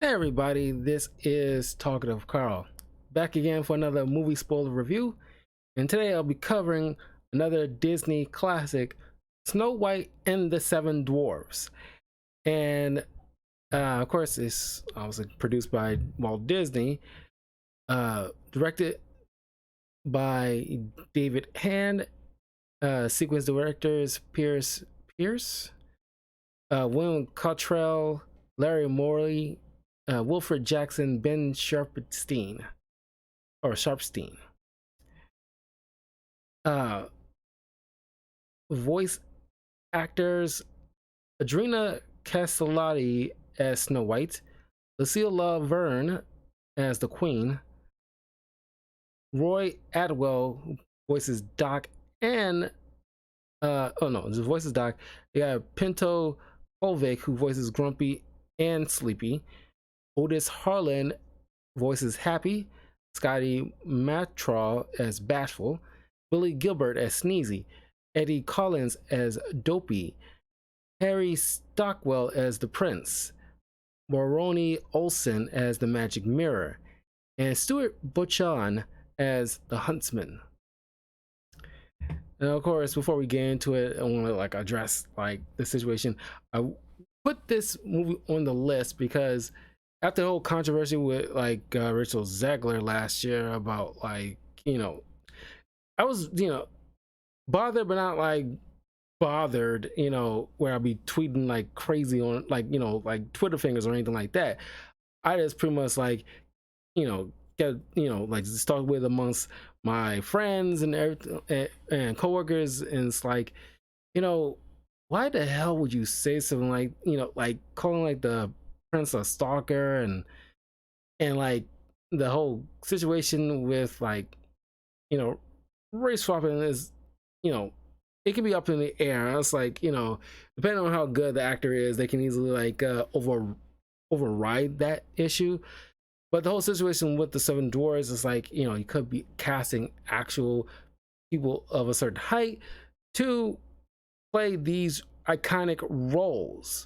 Hey everybody, this is Talkative Carl, back again for another movie spoiler review, and today I'll be covering another Disney classic, Snow White and the Seven Dwarfs. And of course, it's obviously produced by Walt Disney, directed by David Hand, sequence directors Pierce, William Cottrell, Larry Morley, Wilfred Jackson, Ben Sharpstein. Uh, Voice actors: Adrena Castellati as Snow White, Lucille Laverne as the Queen, Roy Atwell who voices Doc, and the voices Doc. You got Pinto Colvik who voices Grumpy and Sleepy, Otis Harlan voices Happy, Scotty Matraw as Bashful, Billy Gilbert as Sneezy, Eddie Collins as Dopey, Harry Stockwell as the Prince, Moroni Olson as the Magic Mirror, and Stuart Buchan as the Huntsman. And of course, before we get into it, I want to address the situation. I put this movie on the list because after the whole controversy with Rachel Zegler last year about I was bothered but not bothered, where I'll be tweeting like crazy on Twitter fingers or anything like that. I just pretty much get just talk with amongst my friends and everything and coworkers, and it's why the hell would you say something like calling the Prince a stalker, and the whole situation with race swapping is it can be up in the air. It's depending on how good the actor is, they can easily override that issue. But the whole situation with the Seven Dwarfs is you could be casting actual people of a certain height to play these iconic roles.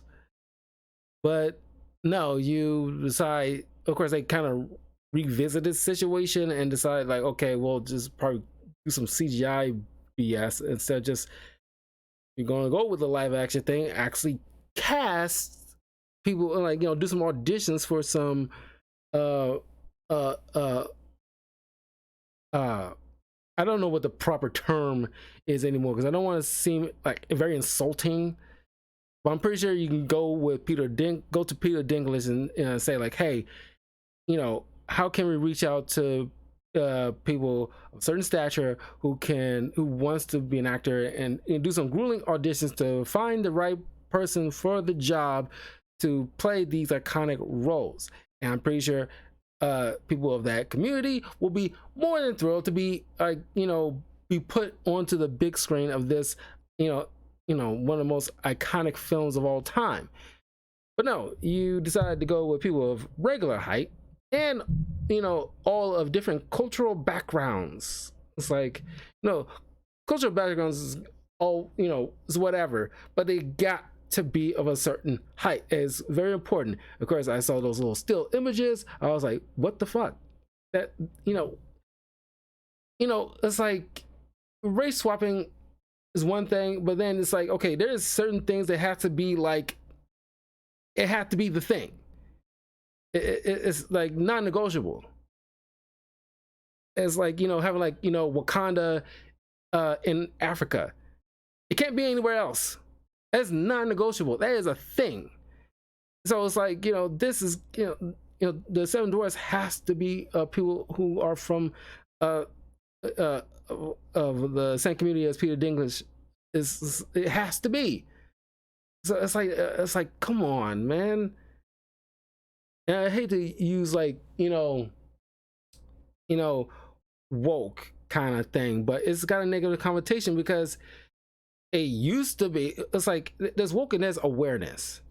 But no, you decide, of course, they kind of revisit this situation and decide okay, we'll just probably do some CGI BS instead of just you're gonna go with the live action thing, actually cast people and do some auditions for some uh uh uh I don't know what the proper term is anymore because I don't want to seem very insulting, but I'm pretty sure you can go with go to Peter Dinklage and say hey, how can we reach out to people of certain stature who wants to be an actor, and do some grueling auditions to find the right person for the job to play these iconic roles. And I'm pretty sure people of that community will be more than thrilled to be be put onto the big screen of this one of the most iconic films of all time. But no, you decided to go with people of regular height and all of different cultural backgrounds. It's cultural backgrounds is all is whatever, but they got to be of a certain height. It's very important. Of course, I saw those little still images. I was like, what the fuck? That it's race swapping is one thing, but then it's okay, there's certain things that have to be it had to be the thing. It's non-negotiable. It's having Wakanda in Africa. It can't be anywhere else. That's non-negotiable. That is a thing. So it's this is the Seven Dwarfs has to be people who are from of the same community as Peter Dinklage. It has to be. So it's come on, man. And I hate to use woke kind of thing, but it's got a negative connotation because it used to be. It's there's woke and there's awareness,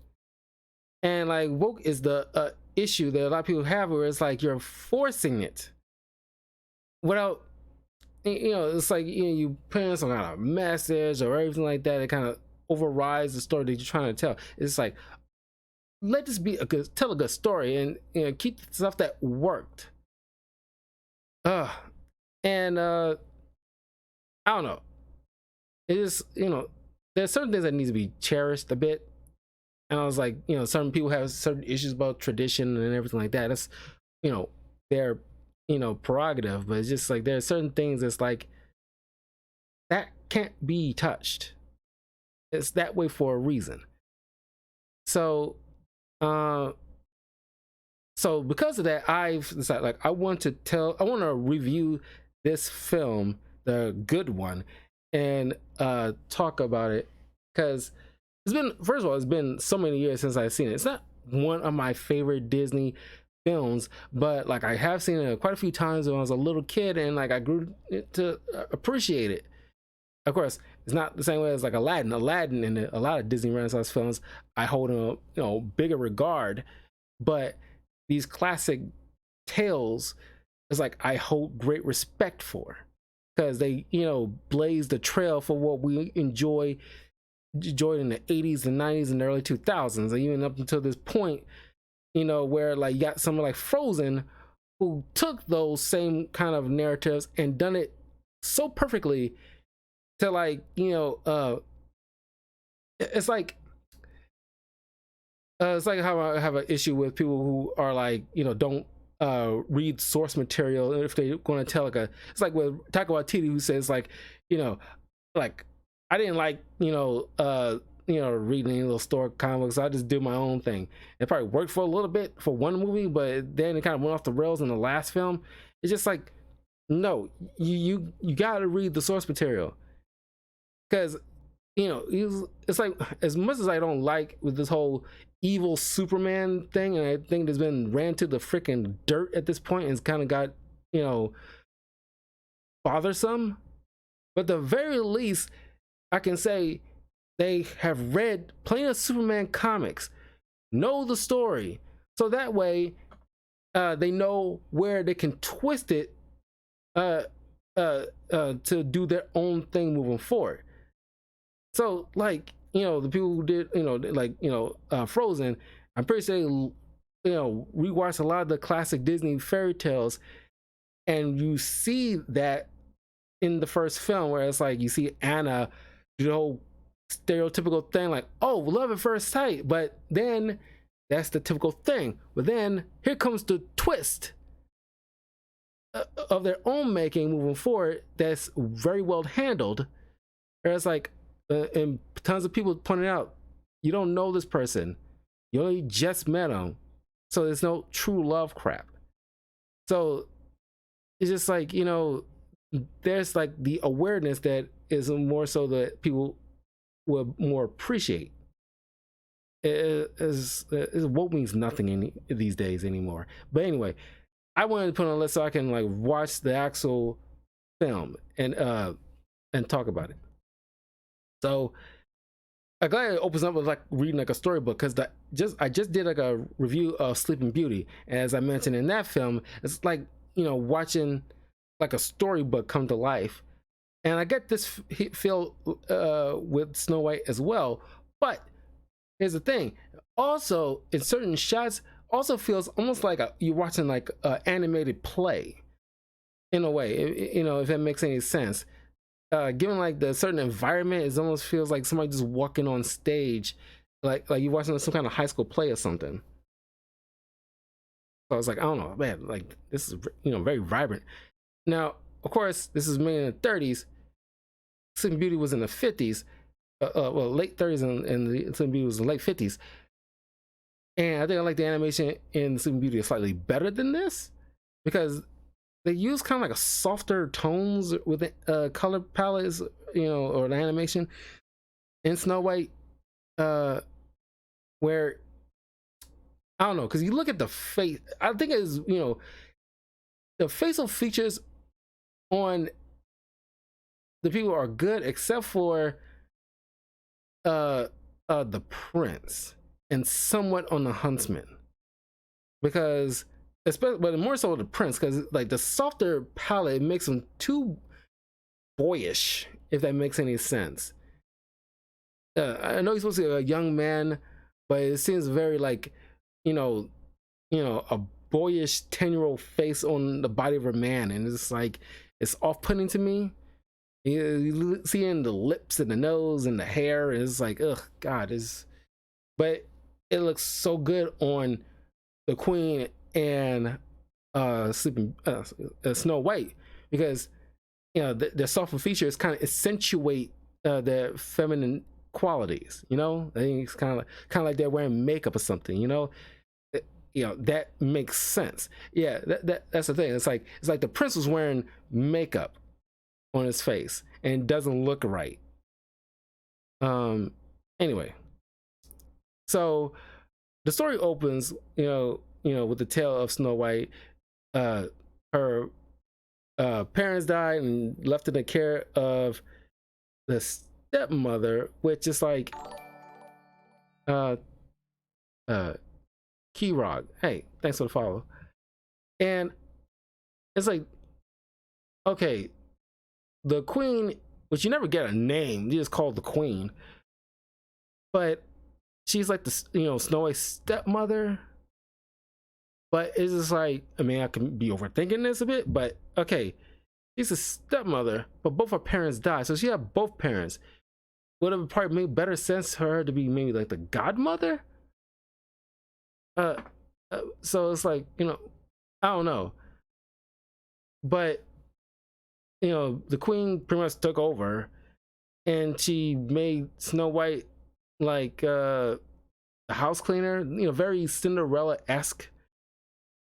and woke is the issue that a lot of people have, where it's you're forcing it without it's you put in some kind of message or everything like that. It kind of overrides the story that you're trying to tell. It's let this be a good, tell a good story, and keep stuff that worked. Uh and I don't know. It is, there's certain things that need to be cherished a bit. And I was like, certain people have certain issues about tradition and everything like that. That's, you know, their, prerogative. But it's just like there are certain things that's like that can't be touched. It's that way for a reason. So, uh, so because of that, I've decided like I want to review this film, the good one, and talk about it because it's been, first of all, it's been so many years since I've seen it. It's not one of my favorite Disney films, but like I have seen it quite a few times when I was a little kid, and like I grew to appreciate it. Of course, it's not the same way as like Aladdin. Aladdin and a lot of Disney Renaissance films I hold in a bigger regard, but these classic tales is like I hold great respect for because they blaze the trail for what we enjoyed in the 80s and 90s and the early 2000s, and even up until this point, where like you got someone like Frozen who took those same kind of narratives and done it so perfectly to like it's like how I have an issue with people who are like don't read source material if they're going to tell like it's like with Taika Waititi who says like like I didn't like reading any little story comics. I just do my own thing. It probably worked for a little bit for one movie, but then it kind of went off the rails in the last film. It's just like, no, you got to read the source material because it's like, as much as I don't like with this whole evil Superman thing, and I think it's been ran to the freaking dirt at this point and it's kind of got bothersome, but at the very least I can say they have read plenty of Superman comics, know the story, so that way they know where they can twist it to do their own thing moving forward. So like the people who did Frozen, I'm pretty sure rewatched a lot of the classic Disney fairy tales, and you see that in the first film where it's like you see Anna do the whole stereotypical thing like, oh, love at first sight, but then that's the typical thing, but then here comes the twist of their own making moving forward that's very well handled. It's like and tons of people pointed out, you don't know this person, you only just met them, so there's no true love crap. So it's just like there's like the awareness that is more so that people will more appreciate. Woke means nothing these days anymore. But anyway, I wanted to put on a list so I can like watch the actual film and talk about it. So I'm glad it opens up with like reading like a storybook, because I just did like a review of Sleeping Beauty, and as I mentioned in that film, it's like watching like a storybook come to life, and I get this feel with Snow White as well. But here's the thing: also in certain shots, also feels almost like you're watching like an animated play in a way. If that makes any sense. Given like the certain environment, it almost feels like somebody just walking on stage, like you're watching some kind of high school play or something. So I was like, I don't know, man, like this is very vibrant. Now, of course, this is made in the 30s. Sleeping Beauty was in the 50s, well, late 30s, and the Sleeping Beauty was in the late 50s. And I think I like the animation in Sleeping Beauty slightly better than this, because they use kind of like a softer tones with the color palettes, or the animation in Snow White, where I don't know, because you look at the face, I think it's the facial features on the people are good except for the prince and somewhat on the huntsman, because especially, but more so the prince, because like the softer palette makes him too boyish, if that makes any sense. I know he's supposed to be a young man, but it seems very like, you know, a boyish 10-year-old face on the body of a man, and it's like it's off-putting to me. You seeing the lips and the nose and the hair, and it's like, ugh, God, is. But it looks so good on the Queen and sleeping Snow White, because the softer features kind of accentuate their feminine qualities. I think it's kind of like they're wearing makeup or something. That makes sense. Yeah, that's the thing. It's like the prince was wearing makeup on his face and it doesn't look right. Anyway, so the story opens, with the tale of Snow White. Her parents died and left in the care of the stepmother, which is like Keyrog. Hey, thanks for the follow. And it's like, okay, the queen, which you never get a name, you just call the queen, but she's like the Snow White's stepmother. But it's just like, I mean, I can be overthinking this a bit, but okay, she's a stepmother, but both her parents died, so she had both parents. Would have probably made better sense for her to be maybe like the godmother. So it's like, I don't know, but the queen pretty much took over, and she made Snow White like a house cleaner, very Cinderella-esque.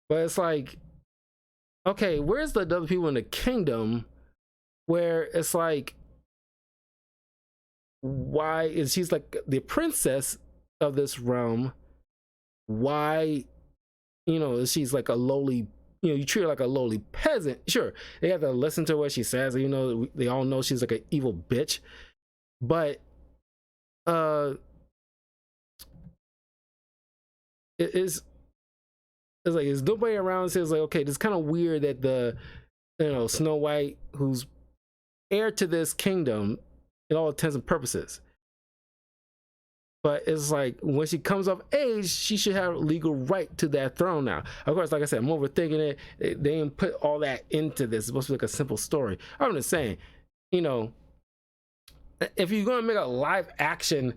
But it's like, okay, where's the other people in the kingdom where it's like, why is she's like the princess of this realm? Why, she's like a lowly, you treat her like a lowly peasant. Sure, they have to listen to what she says. They all know she's like an evil bitch. But it's like, there's nobody around. Says like, okay, it's kind of weird that the Snow White, who's heir to this kingdom in all intents and purposes, but it's like when she comes of age, she should have legal right to that throne now. Of course, like I said, I'm overthinking it. They didn't put all that into this. It's supposed to be like a simple story. I'm just saying, if you're gonna make a live action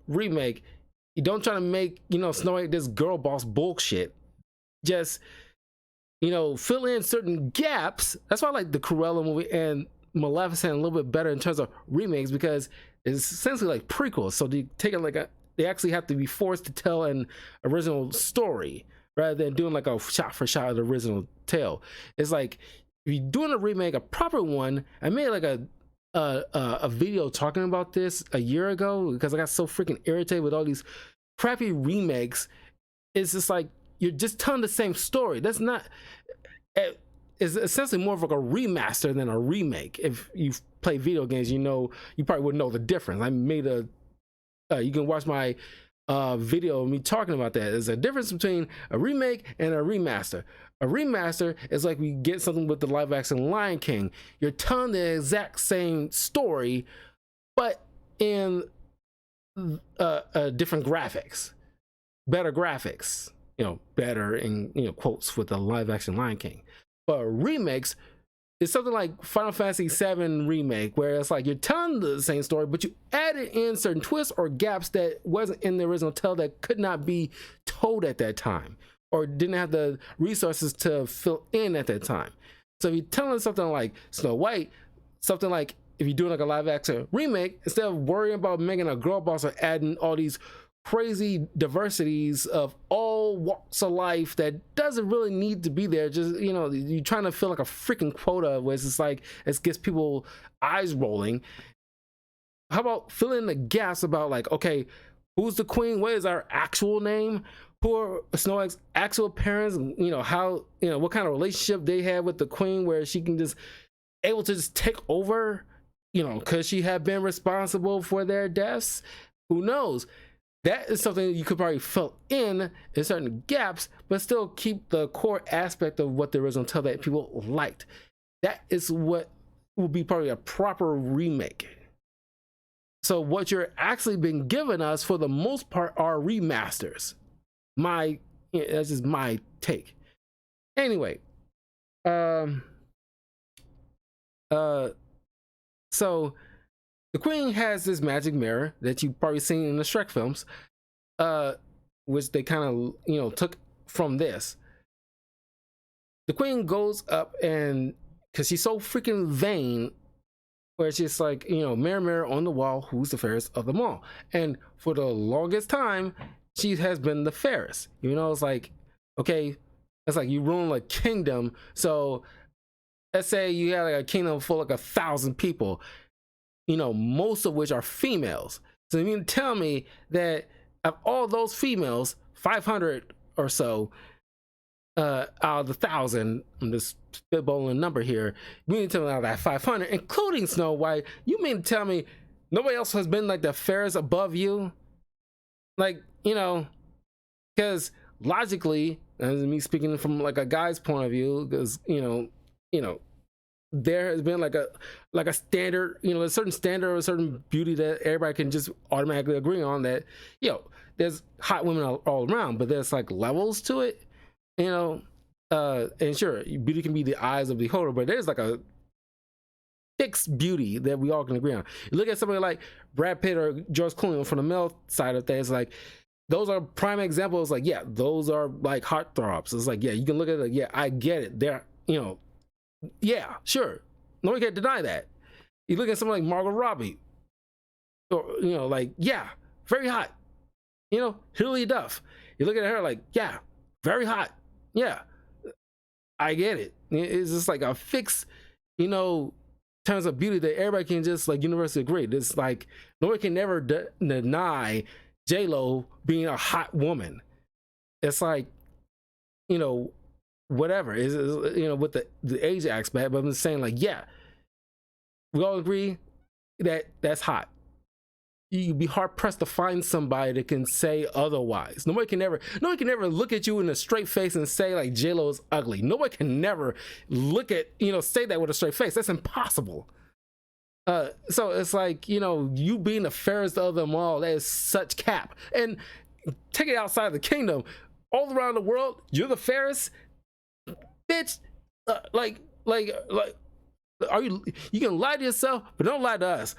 remake, you don't try to make Snow White this girl boss bullshit. Just fill in certain gaps. That's why I like the Cruella movie and Maleficent a little bit better in terms of remakes, because it's essentially like prequels. So they take it they actually have to be forced to tell an original story rather than doing like a shot for shot of the original tale. It's like, if you're doing a remake, a proper one. I made like a video talking about this a year ago because I got so freaking irritated with all these crappy remakes. It's just like, you're just telling the same story. That's not, it's essentially more of like a remaster than a remake. If you've played video games, you probably wouldn't know the difference. I made you can watch my video of me talking about that. There's a difference between a remake and a remaster. A remaster is like we get something with the live action Lion King. You're telling the exact same story, but in different graphics, better graphics, better in quotes with the live action Lion King. But remakes is something like Final Fantasy VII remake, where it's like you're telling the same story, but you added in certain twists or gaps that wasn't in the original tale, that could not be told at that time, or didn't have the resources to fill in at that time. So if you're telling something like Snow White, something like, if you're doing like a live action remake, instead of worrying about making a girl boss or adding all these crazy diversities of all walks of life that doesn't really need to be there, just you're trying to fill like a freaking quota, where it's just like, it gets people eyes rolling. How about filling in the gaps about like, okay, who's the queen? What is our actual name? Who are Snow White's actual parents? How, what kind of relationship they had with the queen, where she can just able to just take over, because she had been responsible for their deaths. Who knows? That is something you could probably fill in certain gaps, but still keep the core aspect of what the original tale that people liked. That is what will be probably a proper remake. So what you're actually been giving us for the most part are remasters. That's just my take. Anyway, so the queen has this magic mirror that you've probably seen in the Shrek films, which they kind of took from this. The queen goes up, and because she's so freaking vain, where it's just like, mirror, mirror on the wall, who's the fairest of them all? And for the longest time, she has been the fairest. It's like, okay, it's like you ruin a kingdom. So let's say you had like a kingdom full of 1,000 people, most of which are females. So you mean to tell me that of all those females, 500 or so out of the 1,000, I'm just spitballing a number here, you mean to tell me out of that 500, including Snow White, you mean to tell me nobody else has been like the fairest above you? Like, because logically, as me speaking from like a guy's point of view, because there has been like a standard, a certain standard or a certain beauty that everybody can just automatically agree on, that there's hot women all around, but there's like levels to it, and sure, beauty can be the eyes of the beholder, but there's like a fixed beauty that we all can agree on. You look at somebody like Brad Pitt or George Clooney from the male side of things, like those are prime examples. Like, yeah, those are like heartthrobs. It's like, yeah, you can look at it like, yeah, I get it. They're, yeah, sure. No one can deny that. You look at someone like Margot Robbie, or, like, yeah, very hot. Hilary Duff. You look at her like, yeah, very hot. Yeah, I get it. It's just like a fixed, terms of beauty that everybody can just like universally agree. It's like nobody can never deny J-Lo being a hot woman. It's like, whatever is, with the age aspect, but I'm just saying, like, yeah, we all agree that that's hot. You'd be hard pressed to find somebody that can say otherwise. Nobody can ever look at you in a straight face and say like J-Lo is ugly. Nobody can never look at, say that with a straight face. That's impossible. So it's like, you being the fairest of them all, that is such cap. And take it outside the kingdom, all around the world, you're the fairest, bitch. Are you can lie to yourself, but don't lie to us.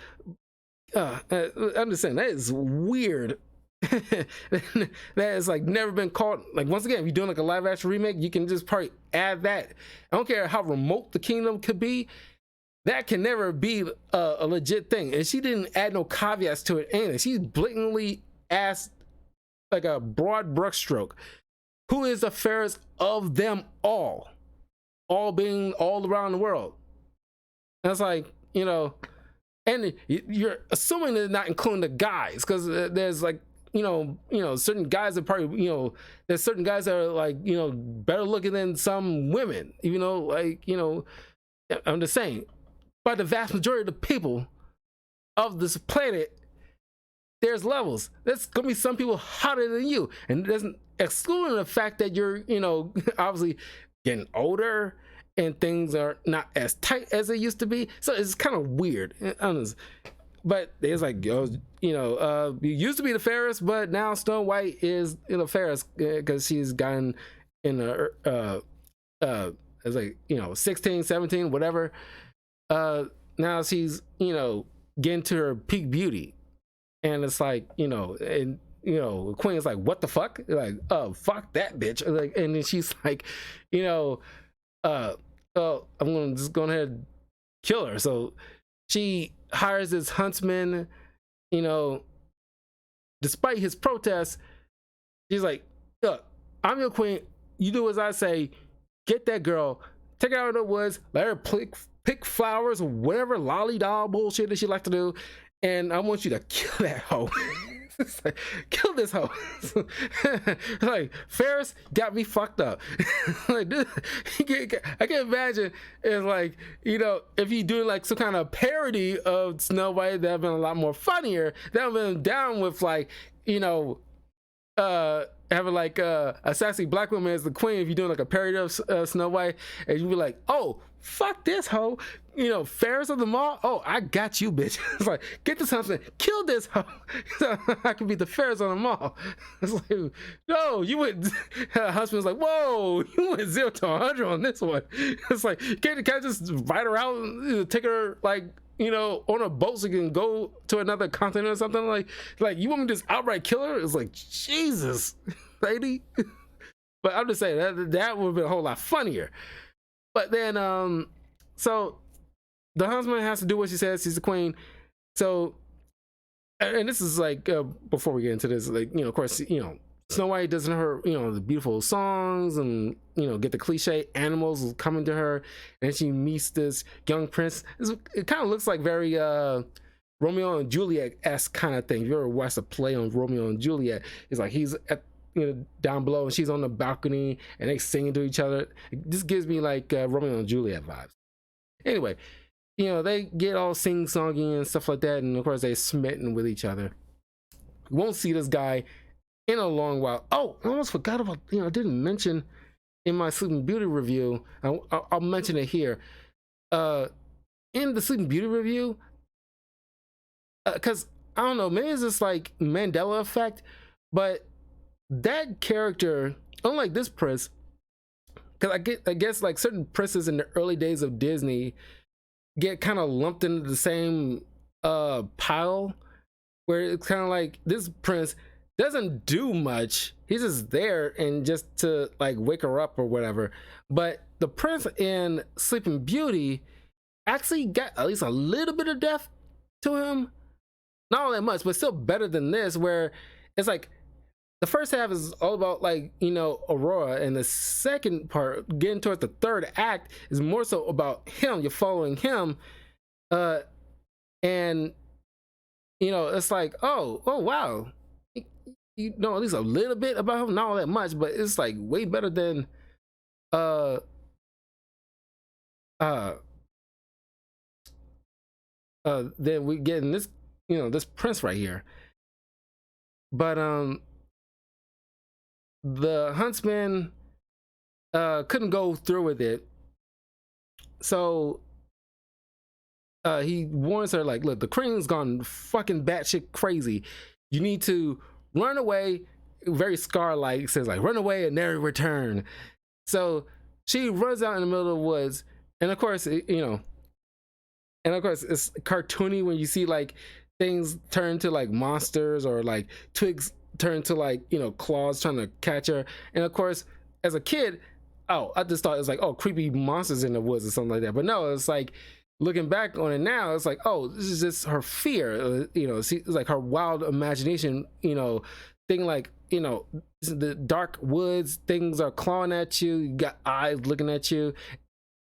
I'm just saying, that is weird. That has like never been caught. Like, once again, if you're doing like a live action remake, you can just probably add that. I don't care how remote the kingdom could be, that can never be a legit thing. And she didn't add no caveats to it anything. She blatantly asked like a broad brushstroke, who is the fairest of them all being all around the world? And it's like, and you're assuming they're not including the guys, because there's like, certain guys that probably, there's certain guys that are like, better looking than some women, even though, like, I'm just saying, by the vast majority of the people of this planet, there's levels. There's gonna be some people hotter than you, and it doesn't excluding the fact that you're, obviously getting older and things are not as tight as they used to be. So it's kind of weird. But it's like, you used to be the fairest, but now Snow White is fairest because she's gotten in it's like, 16, 17, whatever. Now she's, getting to her peak beauty. And it's like, and Queen is like, what the fuck? Like, oh, fuck that bitch. Like, and then she's like, well, I'm gonna just go ahead and kill her. So she hires this huntsman, despite his protests. She's like, look, I'm your queen, you do as I say, get that girl, take her out of the woods, let her pick flowers or whatever lolly doll bullshit that she like to do, and I want you to kill that hoe. Like, kill this hoe. Like, Ferris got me fucked up. Like, dude, I can imagine it's like, if you do like some kind of parody of Snow White, that'd been a lot more funnier. That'd been down with like, having like a sassy black woman as the queen if you're doing like a parody of Snow White, and you be like, oh, fuck this hoe, you know, Ferris of the Mall. Oh, I got you, bitch. It's like, get this huntsman, kill this hoe. So I can be the Ferris on the mall. It's like, no, you went. Husband's like, whoa, you went 0 to 100 on this one. It's like, can't I just ride her out, take her like, you know, on a boat so you can go to another continent or something? Like you want me to just outright kill her? It's like, Jesus, lady. But I'm just saying that would have been a whole lot funnier. But then, so the huntsman has to do what she says. She's the queen. So, and this is like, before we get into this, like, you know, of course, you know, Snow White doesn't her, you know, the beautiful songs and, you know, get the cliche animals coming to her. And she meets this young prince. It kind of looks like very Romeo and Juliet-esque kind of thing. If you ever watched a play on Romeo and Juliet, it's like he's at, you know, down below and she's on the balcony and they singing to each other. It just gives me like Romeo and Juliet vibes. Anyway, you know, they get all sing-songy and stuff like that, and of course they smitten with each other. You won't see this guy in a long while. Oh, I almost forgot about, you know, I didn't mention in my Sleeping Beauty review. I'll mention it here. In the Sleeping Beauty review, because I don't know, maybe it's just like Mandela effect, but that character, unlike this prince, because I guess like certain princes in the early days of Disney get kind of lumped into the same pile, where it's kind of like this prince doesn't do much. He's just there and just to like wake her up or whatever. But the prince in Sleeping Beauty actually got at least a little bit of depth to him. Not all that much, but still better than this, where it's like the first half is all about like, you know, Aurora, and the second part, getting towards the third act, is more so about him. You're following him, and you know, it's like, oh wow, you know at least a little bit about him, not all that much, but it's like way better than then we get in this, you know, this prince right here. But the huntsman couldn't go through with it, so he warns her like, look, the queen's gone fucking batshit crazy, you need to run away. Very Scar-like, says like, run away and never return. So she runs out in the middle of the woods, and of course, you know, and of course it's cartoony when you see like things turn to like monsters, or like twigs turn to like, you know, claws trying to catch her. And of course, as a kid, oh, I just thought it was like, oh, creepy monsters in the woods or something like that. But no, it's like, looking back on it now, it's like, oh, this is just her fear, you know, see, it's like her wild imagination, you know, thing like, you know, the dark woods, things are clawing at you, you got eyes looking at you,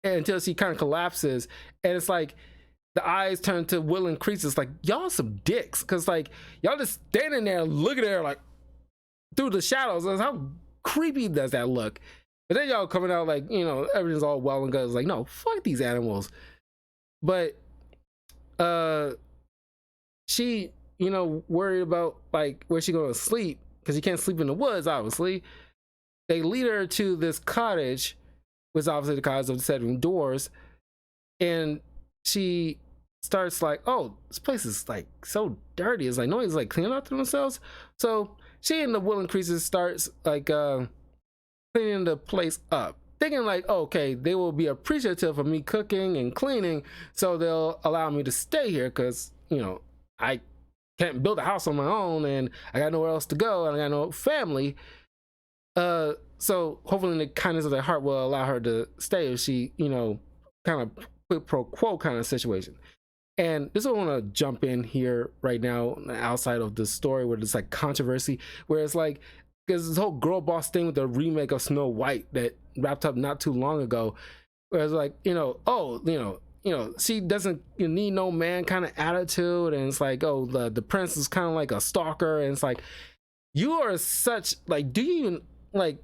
until she kind of collapses, and it's like the eyes turn to willing creatures. Like, y'all some dicks, because like y'all just standing there looking at her like through the shadows. How creepy does that look? But then y'all coming out like, you know, everything's all well and good. It's like, no, fuck these animals. But she, you know, worried about like where she gonna sleep, because you can't sleep in the woods, obviously. They lead her to this cottage, which is obviously the cottage of the 7 doors, and she starts like, oh, this place is like so dirty. It's like nobody's like cleaning up to themselves. So she and the willing creatures starts like cleaning the place up, thinking like, okay, they will be appreciative of me cooking and cleaning, so they'll allow me to stay here, because, you know, I can't build a house on my own and I got nowhere else to go and I got no family. So hopefully in the kindness of their heart will allow her to stay if she, you know, kind of quid pro quo kind of situation. And this is what I want to jump in here right now, outside of the story where there's like controversy, where it's like, because this whole girl boss thing with the remake of Snow White that wrapped up not too long ago, where it's like, you know, oh, you know, she doesn't need no man kind of attitude, and it's like, oh, the prince is kind of like a stalker, and it's like, you are such like, do you even like,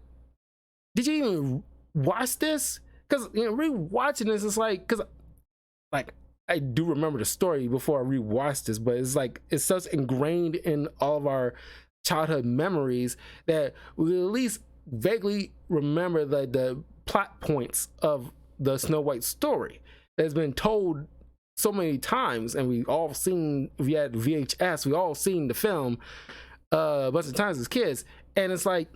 did you even watch this? Because, you know, rewatching this, it's like, because like I do remember the story before I rewatched this, but it's like, it's such ingrained in all of our childhood memories that we at least vaguely remember the plot points of the Snow White story that's been told so many times, and we all seen via VHS, we all seen the film a bunch of times as kids, and it's like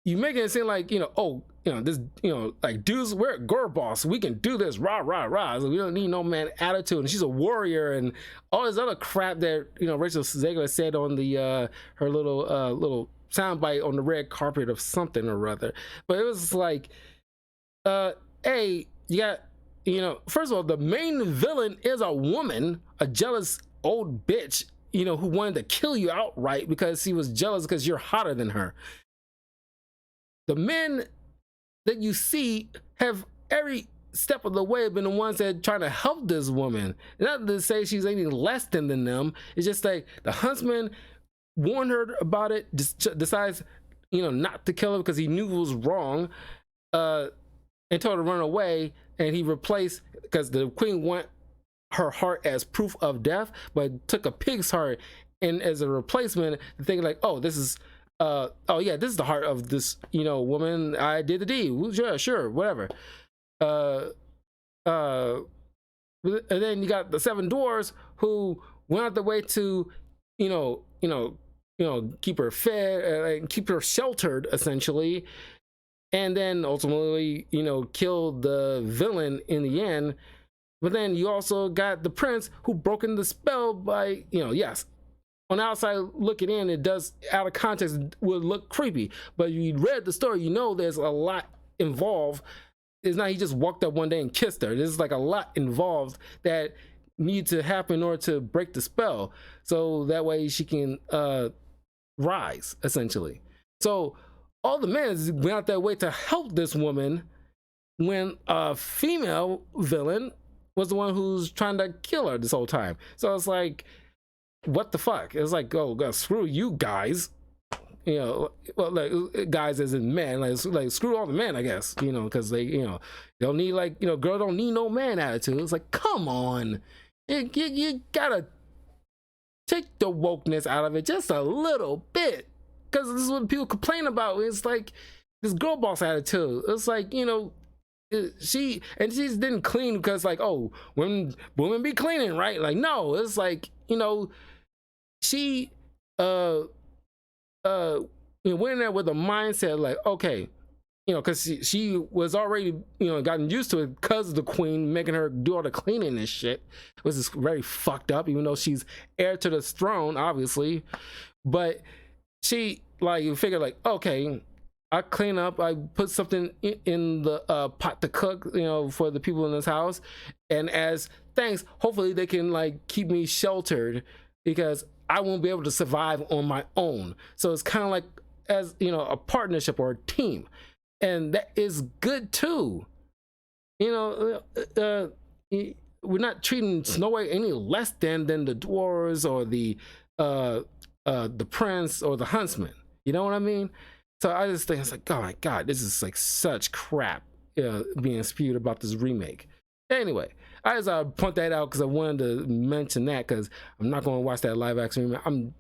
you making it seem like, oh, this, like, dudes, we're girl boss, we can do this, rah rah rah, so we don't need no man attitude, and she's a warrior, and all this other crap that Rachel Zegler said on the her little soundbite on the red carpet of something or other. But it was like, you got, first of all, the main villain is a woman, a jealous old bitch, who wanted to kill you outright because she was jealous because you're hotter than her. The men that you see have every step of the way been the ones that are trying to help this woman. Not to say she's anything less than them. It's just like the huntsman warned her about it, decides, not to kill her because he knew it was wrong, and told her to run away. And he replaced, because the queen want her heart as proof of death, but took a pig's heart and as a replacement, thinking like, oh, this is this is the heart of this woman, I did the deed, sure, whatever. And then you got the 7 dwarves who went out the way to keep her fed and keep her sheltered, essentially, and then ultimately killed the villain in the end. But then you also got the prince who broken the spell by yes, on the outside looking in, it does, out of context, would look creepy. But you read the story, there's a lot involved. It's not he just walked up one day and kissed her. There's like a lot involved that needs to happen in order to break the spell, so that way she can rise, essentially. So all the men went out that way to help this woman, when a female villain was the one who's trying to kill her this whole time. So it's like, what the fuck? It's like, oh god, screw you guys, well, like, guys as in men, like screw all the men, I guess, because they don't need, like, girl don't need no man attitude. It's like, come on, you gotta take the wokeness out of it just a little bit, because this is what people complain about. It's like this girl boss attitude. It's like, she didn't clean because, like, oh, women be cleaning, right? Like, no, it's like, she went in there with a mindset like, okay, because she was already gotten used to it because of the queen making her do all the cleaning and shit, which is very fucked up, even though she's heir to the throne, obviously. But she, like, you figure like, okay, I clean up, I put something in the pot to cook, for the people in this house, and as thanks, hopefully they can, like, keep me sheltered, because I won't be able to survive on my own. So it's kind of like, as a partnership or a team, and that is good too. We're not treating Snow White any less than the dwarves or the prince or the huntsman. You know what I mean? So I just think it's like, oh my god, this is like such crap being spewed about this remake. Anyway, I just point that out because I wanted to mention that, because I'm not going to watch that live action remake. I'm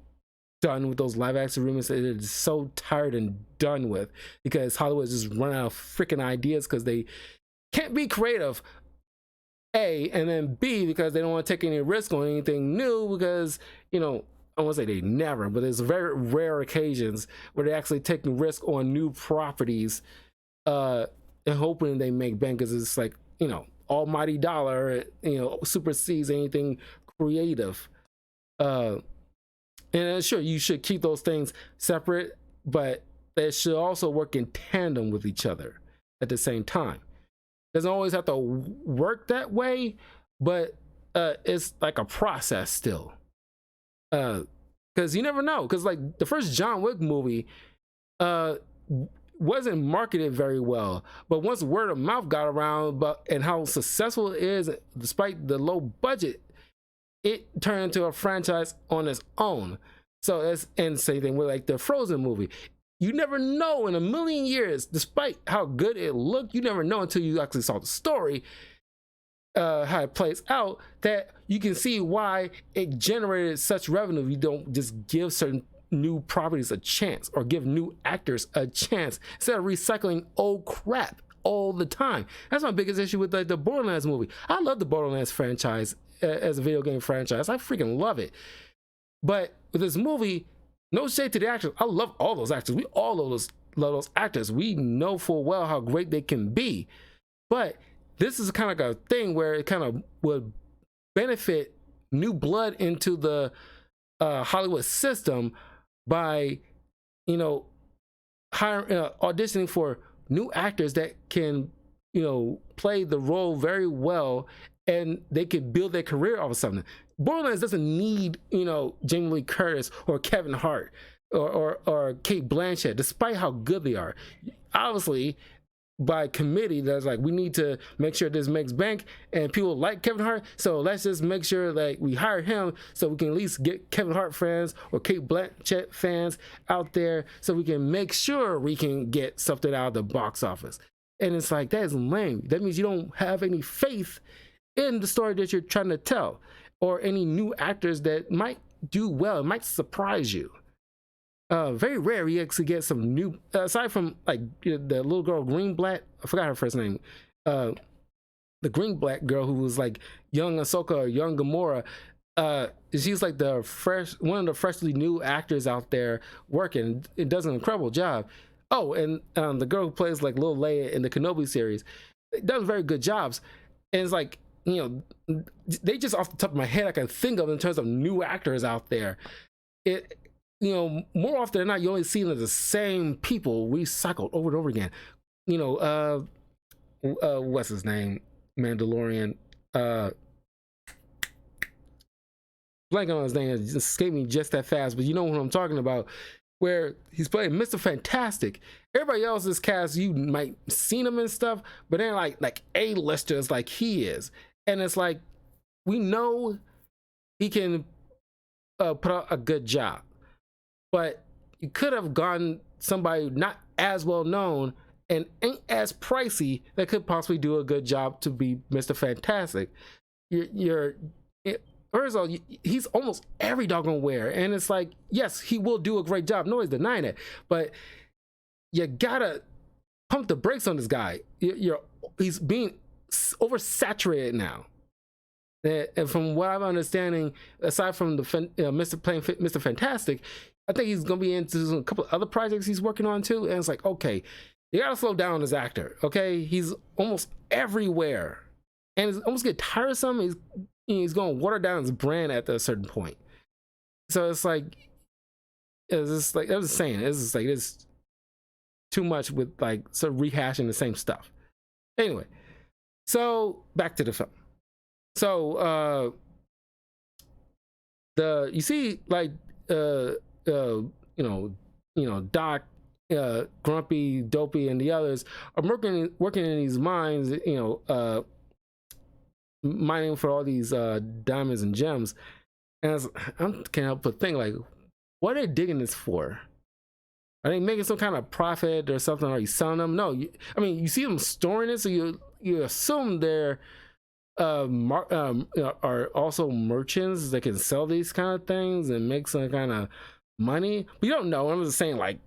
done with those live action remakes. It is so tired and done with, because Hollywood just run out of freaking ideas because they can't be creative, A, and then B, because they don't want to take any risk on anything new, because I won't say they never, but there's very rare occasions where they're actually taking risk on new properties and hoping they make bang, because it's like, almighty dollar, supersedes anything creative. And sure, you should keep those things separate, but they should also work in tandem with each other at the same time. Doesn't always have to work that way, but it's like a process still. Because you never know, because like the first John Wick movie wasn't marketed very well, but once word of mouth got around and how successful it is, despite the low budget, it turned into a franchise on its own. So that's, and same thing with like the Frozen movie. You never know in a million years, despite how good it looked, you never know until you actually saw the story, how it plays out, that you can see why it generated such revenue. You don't just give certain new properties a chance or give new actors a chance instead of recycling old crap all the time. That's my biggest issue with the Borderlands movie. I love the Borderlands franchise as a video game franchise. I freaking love it. But with this movie, no shade to the actors. I love all those actors. We all love those actors. We know full well how great they can be. But this is kind of like a thing where it kind of would benefit new blood into the Hollywood system by, you know, auditioning for new actors that can, you know, play the role very well, and they could build their career off of something. Borderlands doesn't need, you know, Jamie Lee Curtis or Kevin Hart or Kate Blanchett, despite how good they are. Obviously, by committee, that's like, we need to make sure this makes bank, and people like Kevin Hart, so let's just make sure that we hire him so we can at least get Kevin Hart fans or Kate Blanchett fans out there, so we can make sure we can get something out of the box office. And it's like, that is lame. That means you don't have any faith in the story that you're trying to tell, or any new actors that might do well, might surprise you. Very rare you actually get some new, aside from like, you know, the little girl Greenblatt, I forgot her first name, the Greenblatt girl who was like young Ahsoka or young Gamora. She's like one of the freshly new actors out there working. It does an incredible job. Oh, and the girl who plays like Lil Leia in the Kenobi series, does very good jobs. And it's like, you know, they just off the top of my head I can think of in terms of new actors out there. It, you know, more often than not, you only see them as the same people recycled over and over again. You know, what's his name? Mandalorian. Blanking on his name, it just escaped me just that fast, but you know what I'm talking about, where he's playing Mr. Fantastic. Everybody else's cast, you might seen him and stuff, but they're like A-listers like he is. And it's like, we know he can put out a good job, but you could have gotten somebody not as well known and ain't as pricey that could possibly do a good job to be Mr. Fantastic. First of all, he's almost every doggone where, and it's like, yes, he will do a great job. Nobody's denying it, but you gotta pump the brakes on this guy. He's being oversaturated now. And from what I'm understanding, aside from the Mr. Fantastic, I think he's gonna be into a couple of other projects he's working on too. And it's like, okay, you gotta slow down as actor. Okay, he's almost everywhere, and it's almost get tiresome. He's gonna water down his brand at a certain point. So it's like, I was just saying, it's too much with like sort of rehashing the same stuff. Anyway, so back to the film. So you see like you know, Doc, Grumpy, Dopey, and the others are working in these mines, you know, mining for all these diamonds and gems. And I can't help but think, like, what are they digging this for? Are they making some kind of profit or something? Are you selling them? No, I mean, you see them storing it, so you assume they're you know, are also merchants that can sell these kind of things and make some kind of money. But you don't know. I'm just saying, like,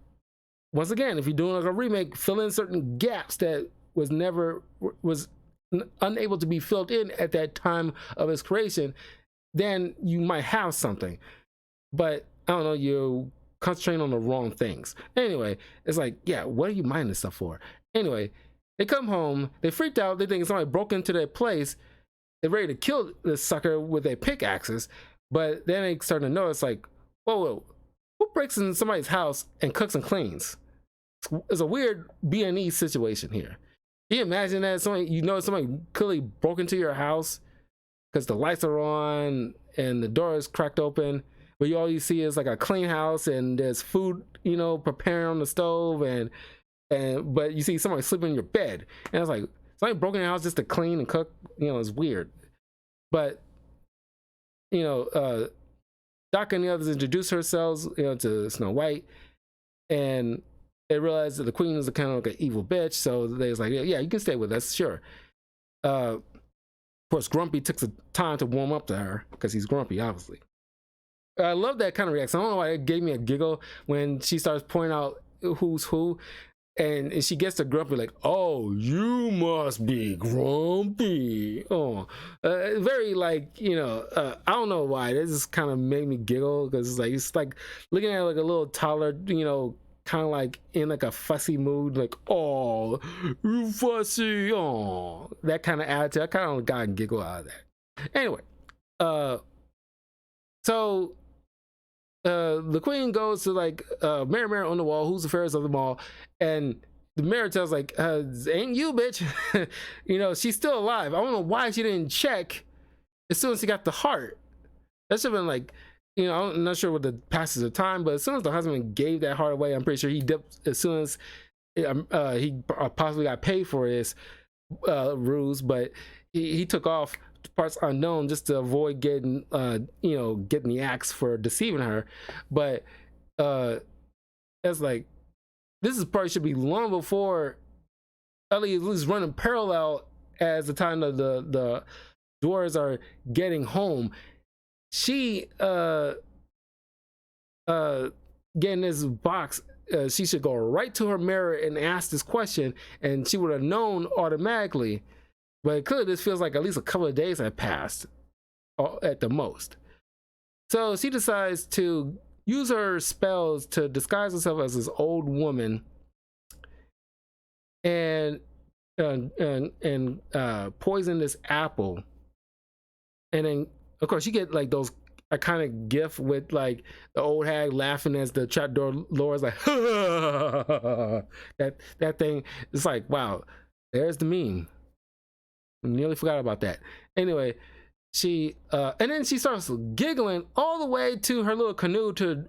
once again, if you're doing like a remake, fill in certain gaps that was unable to be filled in at that time of its creation, then you might have something. But I don't know, you're concentrating on the wrong things. Anyway, it's like, yeah, what are you mining this stuff for? Anyway, they come home, they freaked out, they think somebody broke into their place, they're ready to kill this sucker with their pickaxes, but then they start to notice, like, whoa, who breaks in somebody's house and cooks and cleans? It's a weird B&E situation here. Can you imagine that? Somebody clearly broke into your house because the lights are on and the door is cracked open, but all you see is like a clean house and there's food, you know, preparing on the stove, but you see somebody sleeping in your bed, and it's like, somebody broke in your house just to clean and cook. You know, it's weird. But you know, Doc and the others introduce herself, you know, to Snow White, and they realize that the queen is kind of like an evil bitch, so they was like, yeah, you can stay with us, sure. course, Grumpy took some time to warm up to her because he's grumpy, obviously. I love that kind of reaction. I don't know why it gave me a giggle when she starts pointing out who's who, and she gets to Grumpy like, "Oh, you must be Grumpy." Oh, very like, you know, I don't know why. This just kind of made me giggle because it's like looking at like a little toddler, you know, kind of like in like a fussy mood, like, "Oh, you fussy," oh, that kind of attitude. I kind of got a giggle out of that. Anyway, so the queen goes to like mirror mirror on the wall, who's the fairest of them all, and the mirror tells like, ain't you, bitch. You know, she's still alive. I don't know why she didn't check as soon as she got the heart. That should have been like, you know, I'm not sure what the passage of time, but as soon as the husband gave that heart away, I'm pretty sure he dipped as soon as he possibly got paid for his ruse, but he took off parts unknown just to avoid getting you know, getting the axe for deceiving her. But it's like, this is probably should be long before, at least running parallel as the time of the dwarves are getting home. She getting this box, she should go right to her mirror and ask this question, and she would have known automatically. But clearly this feels like at least a couple of days have passed at the most. So she decides to use her spells to disguise herself as this old woman and poison this apple. And then of course you get like those iconic gif with like the old hag laughing as the trapdoor lowers, like that thing. It's like, wow, there's the meme. Nearly forgot about that. Anyway, she and then she starts giggling all the way to her little canoe to,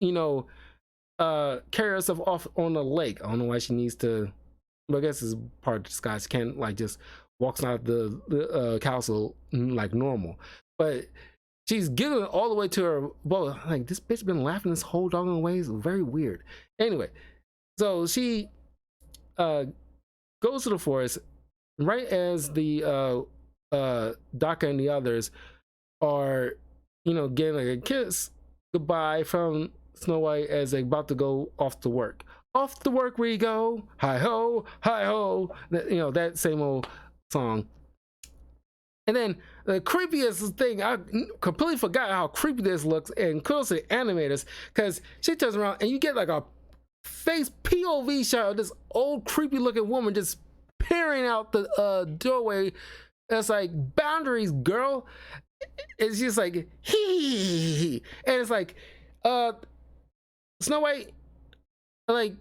you know, carry herself off on the lake. I don't know why she needs to, but I guess it's part of the disguise. She can't like just walks out the castle like normal. But she's giggling all the way to her boat. Like, this bitch been laughing this whole doggone way. It's very weird. Anyway, so she goes to the forest right as the Daka and the others are, you know, getting like a kiss goodbye from Snow White as they about to go off to work. Off to work we go, hi ho, hi ho. You know, that same old song. And then the creepiest thing, I completely forgot how creepy this looks, and kudos to the animators, because she turns around and you get like a face POV shot of this old creepy looking woman just peering out the doorway. It's like, boundaries, girl. It's just like, hee, and it's like, Snow White, like,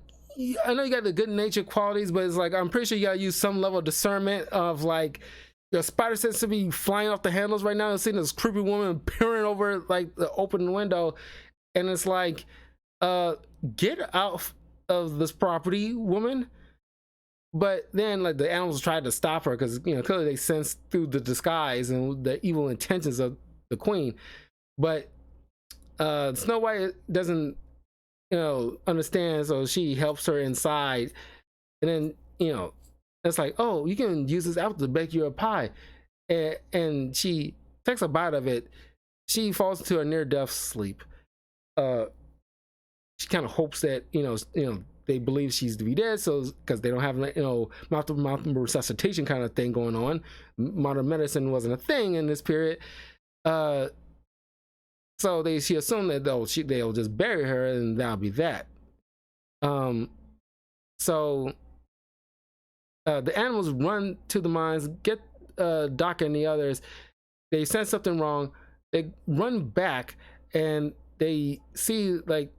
I know you got the good nature qualities, but it's like, I'm pretty sure you gotta use some level of discernment of like, your spider sense to be flying off the handles right now and seeing this creepy woman peering over like the open window, and it's like, get out of this property, woman. But then like the animals tried to stop her because, you know, clearly they sensed through the disguise and the evil intentions of the queen. But Snow White doesn't, you know, understand, so she helps her inside. And then, you know, it's like, oh, you can use this apple to bake you a pie. And she takes a bite of it. She falls into a near-death sleep. She kind of hopes that, you know, they believe she's to be dead, so because they don't have, you know, mouth-to-mouth resuscitation kind of thing going on. Modern medicine wasn't a thing in this period, so she assumed that they'll just bury her and that'll be that. So the animals run to the mines, get Doc and the others. They sense something wrong. They run back and they see like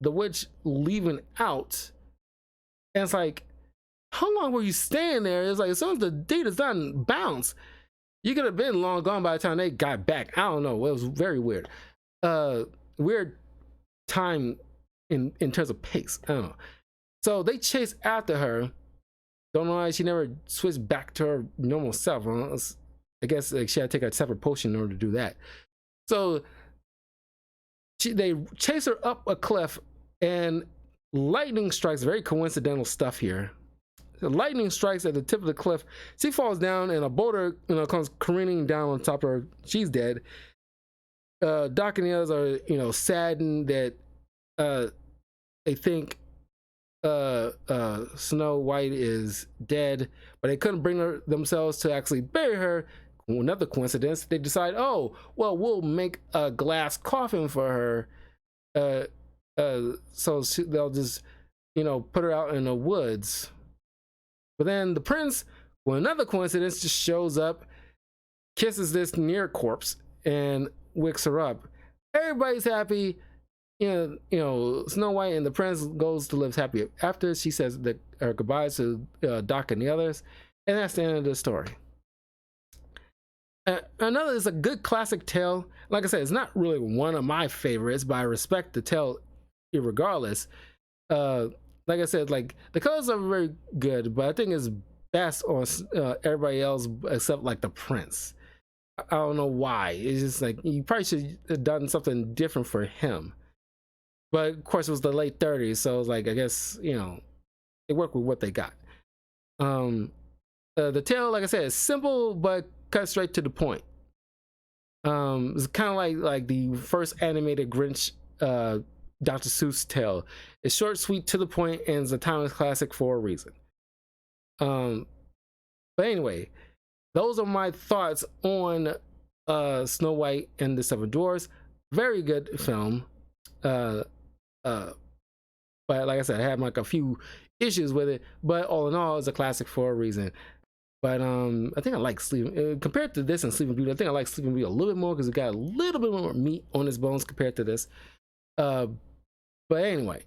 the witch leaving out, and it's like, how long were you staying there? It's like, as soon as the deed is done, bounce. You could have been long gone by the time they got back. I don't know, it was very weird. Weird time in terms of pace. I don't know. So they chase after her. Don't know why she never switched back to her normal self. I guess like, she had to take a separate potion in order to do that. So they chase her up a cliff, and lightning strikes. Very coincidental stuff here. The lightning strikes at the tip of the cliff. She falls down, and a boulder, comes careening down on top of her. She's dead. Doc and the others are, saddened that they think Snow White is dead, but they couldn't bring themselves to actually bury her. Another coincidence, they decide, oh, well, we'll make a glass coffin for her. So they'll just, put her out in the woods. But then the prince, well, another coincidence, just shows up, kisses this near corpse, and wakes her up. Everybody's happy. Snow White and the prince goes to live happy after. She says her goodbyes to Doc and the others, and that's the end of the story. Another is a good classic tale. Like I said, it's not really one of my favorites, but I respect the tale regardless. Like I said, like the colors are very good, but I think it's best on everybody else except like the prince. I don't know why. It's just like you probably should have done something different for him. But of course, it was the late 30s, so it was like I guess they work with what they got. The tale, like I said, is simple but cut straight to the point. It's kind of like the first animated Grinch Dr. Seuss tale. It's short, sweet, to the point, and it's a timeless classic for a reason. But anyway, those are my thoughts on Snow White and the Seven Dwarfs. Very good film. But like I said, I had like a few issues with it, but all in all, it's a classic for a reason. But I think I like Sleeping compared to this and Sleeping Beauty. I think I like Sleeping Beauty a little bit more because it got a little bit more meat on its bones compared to this. But anyway,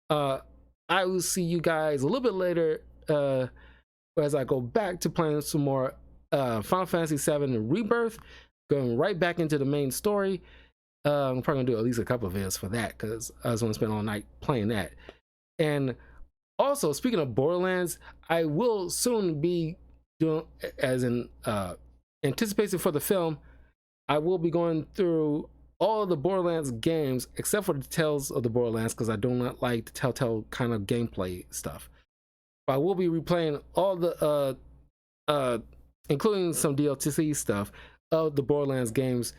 I will see you guys a little bit later as I go back to playing some more Final Fantasy VII Rebirth, going right back into the main story. I'm probably gonna do at least a couple of videos for that because I just want to spend all night playing that. And also, speaking of Borderlands, I will soon be doing, as in anticipation for the film, I will be going through all of the Borderlands games except for the Tales of the Borderlands because I do not like the Telltale kind of gameplay stuff. But I will be replaying all the including some DLC stuff of the Borderlands games,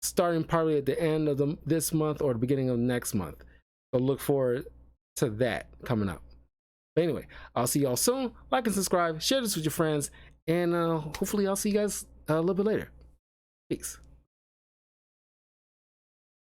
starting probably at the end of this month or the beginning of next month. So look forward to that coming up. But anyway, I'll see y'all soon. Like and subscribe, share this with your friends, and hopefully I'll see you guys a little bit later. Peace.